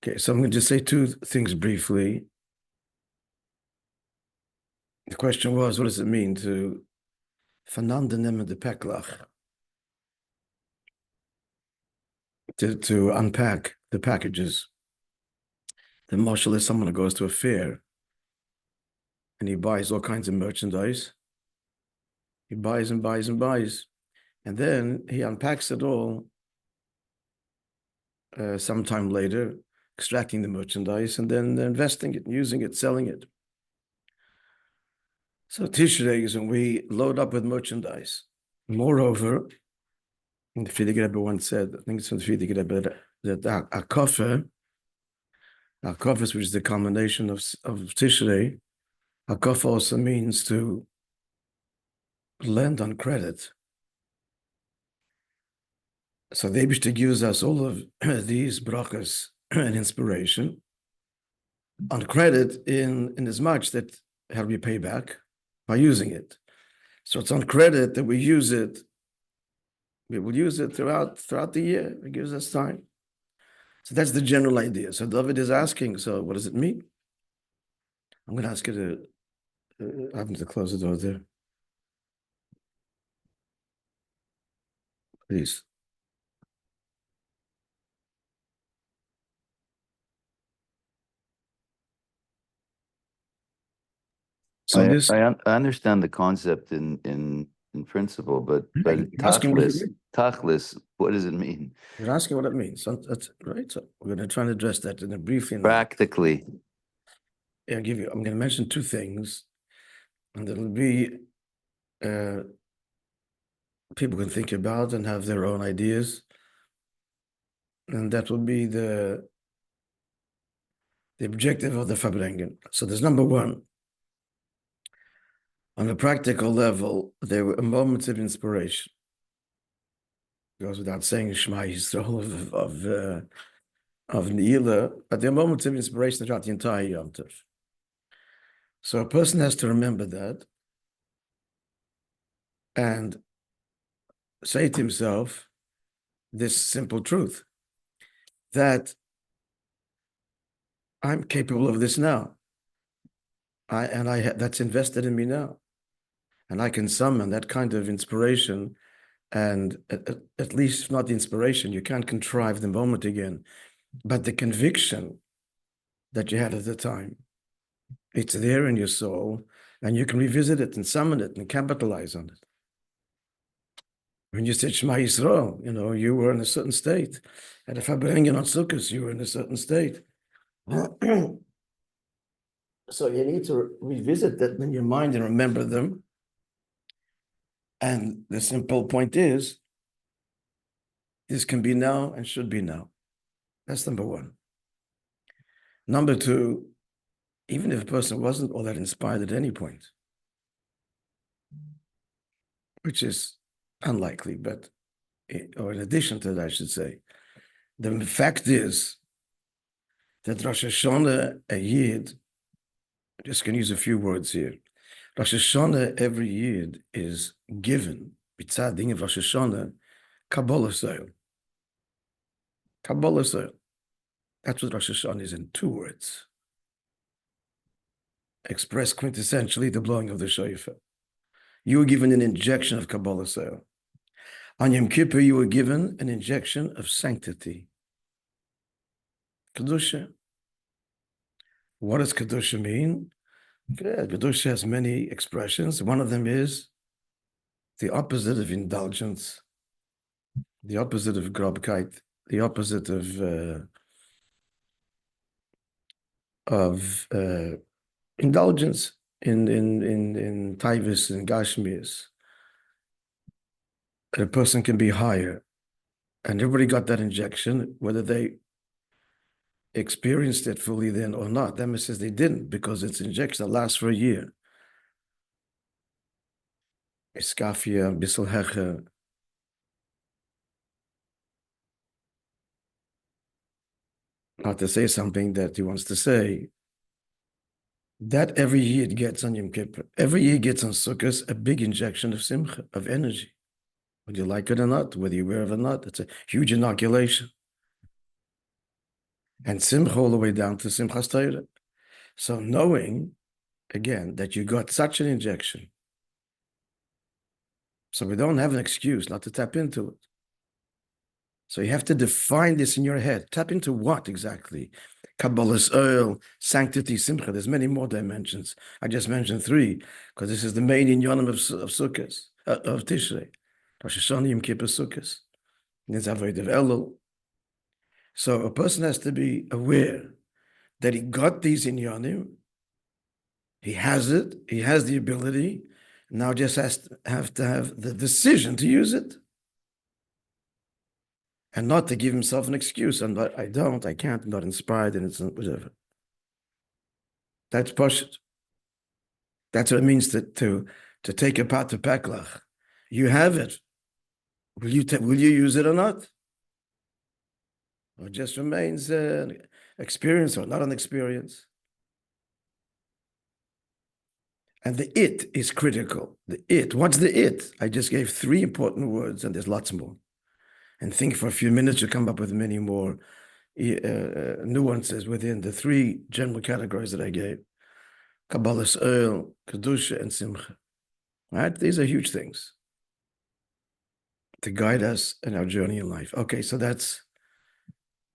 Okay, so I'm going to just say two things briefly. The question was, what does it mean to vernanden nemen de peklach? To unpack the packages. The marshal is someone who goes to a fair and he buys all kinds of merchandise. He buys and buys and buys. And then he unpacks it all sometime later, extracting the merchandise and then investing it, using it, selling it. So Tishrei is when we load up with merchandise. Moreover, the Frierdiker Rebbe once said, I think it's from the Frierdiker Rebbe, that a koffer, which is the combination of Tishrei, a koffer also means to lend on credit. So the Eibishter gives us all of these brachas and inspiration on credit in as much that how do we pay back? By using it. So it's on credit that we use it. We will use it throughout the year. It gives us time. So that's the general idea. So David is asking, so what does it mean? I'm going to ask you to, I have to close the door there. Please. So I understand the concept in principle, but tachlis, what does it mean? You're asking what it means. So that's right. So we're going to try and address that in a briefly. Practically. Yeah, I'm going to mention two things, and it'll be people can think about and have their own ideas, and that will be the objective of the Fabrengen. So there's number one. On a practical level, there were moments of inspiration. It goes without saying Shema Yisrael of Neila, but there are moments of inspiration throughout the entire Yom Tov. So a person has to remember that and say to himself this simple truth, that I'm capable of this now. That's invested in me now. And I can summon that kind of inspiration, and at least not the inspiration, you can't contrive the moment again, but the conviction that you had at the time, it's there in your soul, and you can revisit it and summon it and capitalize on it. When you said Shema Yisrael, you were in a certain state. And if I bring you on Sukkot, you were in a certain state. So you need to revisit that in your mind and remember them. And the simple point is, this can be now and should be now. That's number one. Number two, even if a person wasn't all that inspired at any point, which is unlikely, or in addition to that, I should say, the fact is that Rosh Hashanah, a Yid, I'm just going to use a few words here. Rosh Hashanah every year is given, mitzad ding of Rosh Hashanah, Kabbalah soil. Kabbalah soil. That's what Rosh Hashanah is in two words. Express quintessentially the blowing of the shofar. You were given an injection of Kabbalah soil. On Yom Kippur, you were given an injection of sanctity. Kedusha. What does Kedusha mean? Kedusha has many expressions. One of them is the opposite of indulgence, the opposite of grobkeit, the opposite of indulgence in taivus and gashmias. A person can be higher, and everybody got that injection, whether they experienced it fully then or not. That says they didn't, because it's an injection that lasts for a year. Iskafia, Bissel Hecher. Not to say something that he wants to say, that every year it gets on Yom Kippur, every year gets on Sukkot, a big injection of simcha, of energy. Whether you like it or not, whether you're aware of it or not, it's a huge inoculation. and simcha all the way down to simchas Torah. So knowing, again, that you got such an injection, so we don't have an excuse not to tap into it. So you have to define this in your head. Tap into what exactly? Kabbalah's oil, sanctity, simcha. There's many more dimensions. I just mentioned 3, because this is the main inyanim of Sukkot, of Tishrei. Rosh Hashanah, Yom Kippur, Sukkot. There's Avodah of Elul. So a person has to be aware that he got these inyanim. He has it. He has the ability. Now just have to have the decision to use it. And not to give himself an excuse. And I can't, I'm not inspired, and it's whatever. That's Pashut. That's what it means to take a part to Peklach. You have it. Will you use it or not? Or it just remains experience or not an experience? And the it is critical. The it. What's the it? I just gave 3 important words, and there's lots more. And think for a few minutes, you come up with many more nuances within the 3 general categories that I gave. Kabbalah's oil, Kedusha, and Simcha. Right? These are huge things to guide us in our journey in life. Okay, so that's